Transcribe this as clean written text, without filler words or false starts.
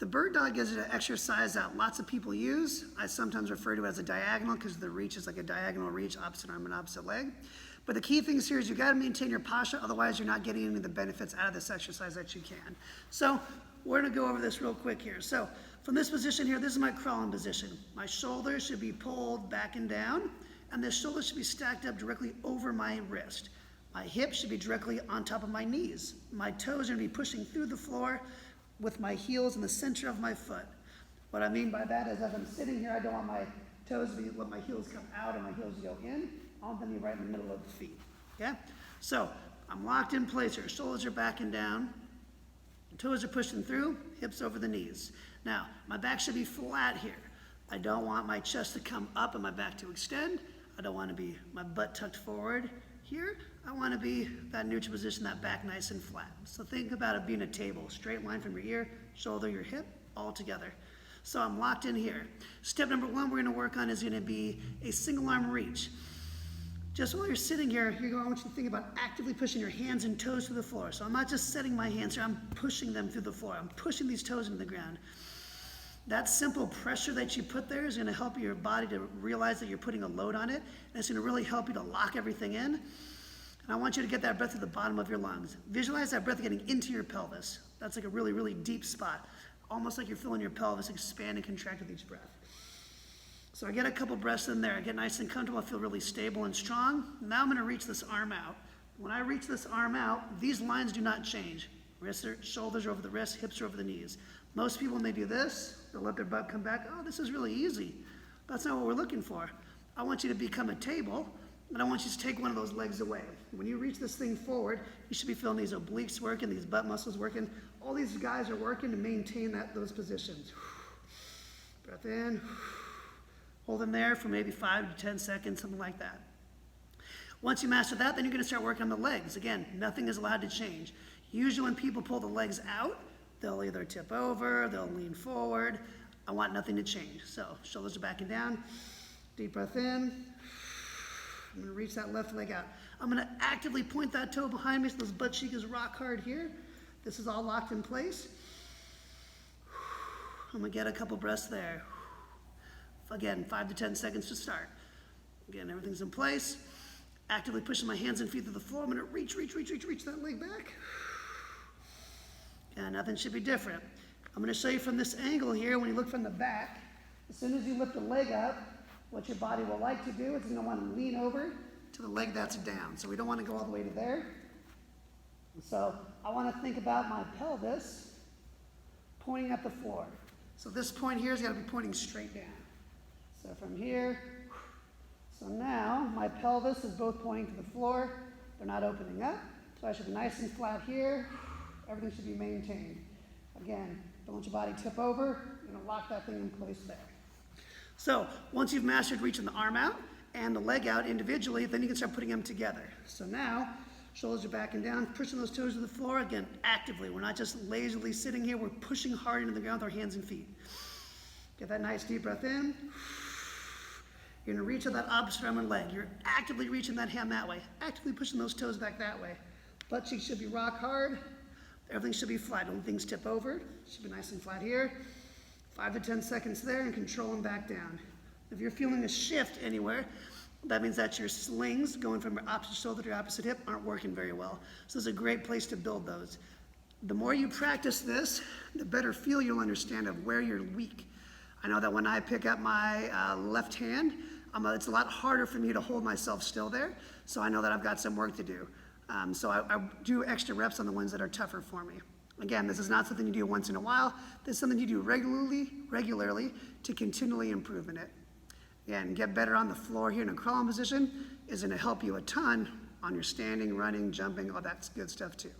The bird dog is an exercise that lots of people use. I sometimes refer to it as a diagonal because the reach is like a diagonal reach, opposite arm and opposite leg. But the key things here is you gotta maintain your posture, otherwise you're not getting any of the benefits out of this exercise that you can. So we're gonna go over this real quick here. So from this position here, this is my crawling position. My shoulders should be pulled back and down, and the shoulders should be stacked up directly over my wrist. My hips should be directly on top of my knees. My toes are gonna be pushing through the floor with my heels in the center of my foot. What I mean by that is as I'm sitting here, I don't want my toes to be, let my heels come out and my heels go in. I want them to be right in the middle of the feet, okay? So I'm locked in place here. Shoulders are backing down. Toes are pushing through, hips over the knees. Now, my back should be flat here. I don't want my chest to come up and my back to extend. I don't want to be my butt tucked forward here. I want to be that neutral position, that back nice and flat. So think about it being a table, straight line from your ear, shoulder, your hip, all together. So I'm locked in here. Step number one we're going to work on is going to be a single arm reach. Just while you're sitting here, I want you to think about actively pushing your hands and toes to the floor. So I'm not just setting my hands here, I'm pushing them through the floor. I'm pushing these toes into the ground. That simple pressure that you put there is going to help your body to realize that you're putting a load on it, and it's going to really help you to lock everything in. And I want you to get that breath to the bottom of your lungs. Visualize that breath getting into your pelvis. That's like a really, really deep spot. Almost like you're feeling your pelvis expand and contract with each breath. So I get a couple breaths in there. I get nice and comfortable. I feel really stable and strong. Now I'm going to reach this arm out. When I reach this arm out, these lines do not change. Shoulders are over the wrists, hips are over the knees. Most people, when they do this, they'll let their butt come back. Oh, this is really easy. That's not what we're looking for. I want you to become a table, and I want you to take one of those legs away. When you reach this thing forward, you should be feeling these obliques working, these butt muscles working. All these guys are working to maintain those positions. Breath in. Hold them there for maybe 5 to 10 seconds, something like that. Once you master that, then you're going to start working on the legs. Again, nothing is allowed to change. Usually when people pull the legs out, they'll either tip over, they'll lean forward. I want nothing to change. So shoulders are backing down. Deep breath in. I'm going to reach that left leg out. I'm going to actively point that toe behind me so this butt cheek is rock hard here. This is all locked in place. I'm going to get a couple breaths there. Again, 5 to 10 seconds to start. Again, everything's in place. Actively pushing my hands and feet to the floor. I'm going to reach that leg back. And nothing should be different. I'm going to show you from this angle here, when you look from the back, as soon as you lift the leg up, what your body will like to do is it's going to want to lean over to the leg that's down. So we don't want to go all the way to there. So I want to think about my pelvis pointing at the floor. So this point here has got to be pointing straight down. So from here, so now my pelvis is both pointing to the floor. They're not opening up. So I should be nice and flat here. Everything should be maintained. Again, don't let your body tip over. You're going to lock that thing in place there. So once you've mastered reaching the arm out and the leg out individually, then you can start putting them together. So now, shoulders are backing down, pushing those toes to the floor. Again, actively. We're not just lazily sitting here. We're pushing hard into the ground with our hands and feet. Get that nice deep breath in. You're going to reach out that opposite arm and leg. You're actively reaching that hand that way. Actively pushing those toes back that way. Butt cheeks should be rock hard. Everything should be flat. Don't things tip over. Should be nice and flat here. 5 to 10 seconds there and control them back down. If you're feeling a shift anywhere, that means that your slings going from your opposite shoulder to your opposite hip aren't working very well. So it's a great place to build those. The more you practice this, the better feel you'll understand of where you're weak. I know that when I pick up my left hand, it's a lot harder for me to hold myself still there. So I know that I've got some work to do. So I do extra reps on the ones that are tougher for me. Again, this is not something you do once in a while. This is something you do regularly to continually improve in it. Again, get better on the floor here in a crawling position is going to help you a ton on your standing, running, jumping, all that good stuff too.